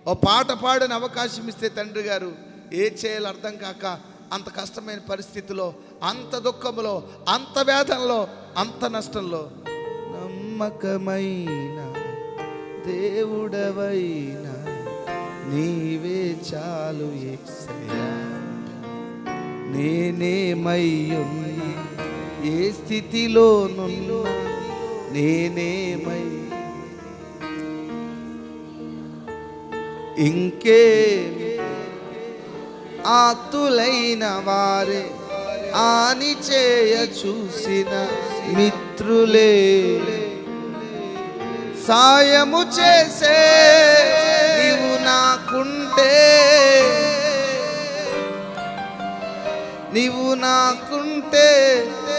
ఓ పాట పాడని అవకాశం ఇస్తే తండ్రి గారు ఏ చేయాలో అర్థం కాక అంత కష్టమైన పరిస్థితిలో, అంత దుఃఖంలో, అంత వేదనలో, అంత నష్టంలో నమ్మకమైన దేవుడవైనా నీవే చాలు యేసయ్యా. నేనేమయ్యున్నా, ఏ స్థితిలోనున్నా నేనేమై ఇంకే ఆతులైన వారే ఆని చేయ చూసిన మిత్రులే సాయము చేసే నీవు నాకుంటే, నీవు నాకుంటే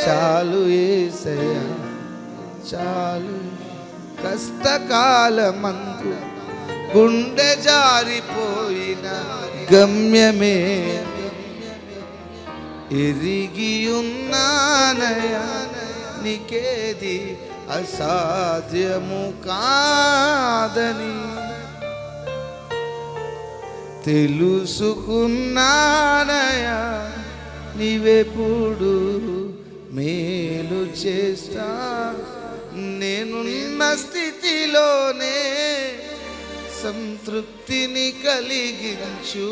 చాలు యేసయ్యా చాలు. కష్టకాలమందు గుండె జారిపోయిన గమ్యమే ఎరిగి ఉన్నానయా, నీకేది అసాధ్యము కాదని తెలుసుకున్నానయా. నీవెప్పుడు మేలు చేస్తా, నేనున్న స్థితిలోనే సంతృప్తిని కలిగించు.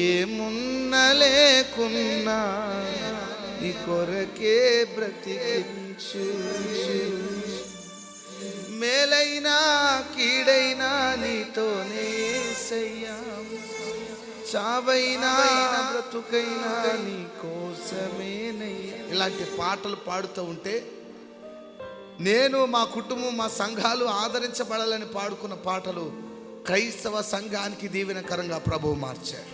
ఏమున్నా లేకున్నా నీ కొరకే బ్రతికించు. మేలైనా కీడైనా నీతోనే యేసయ్యా, చావైనా బ్రతుకైనా నీ కోసమేనయ్యా. ఇలాంటి పాటలు పాడుతూ ఉంటే నేను, మా కుటుంబం, మా సంఘాలు ఆదరించబడాలని పాడుకున్న పాటలు క్రైస్తవ సంఘానికి దీవెనకరంగా ప్రభువు మార్చారు.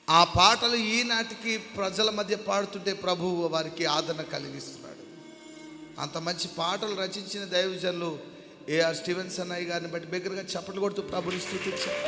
ఆ పాటలు ఈనాటికి ప్రజల మధ్య పాడుతుంటే ప్రభువు వారికి ఆదరణ కలిగిస్తున్నాడు. అంత మంచి పాటలు రచించిన దైవజనులు ఏఆర్ స్టీవెన్స్ అన్నయ్య గారిని బట్టి బిగ్గరగా చప్పట్లు కొడుతూ ప్రభుని స్తుతించారు.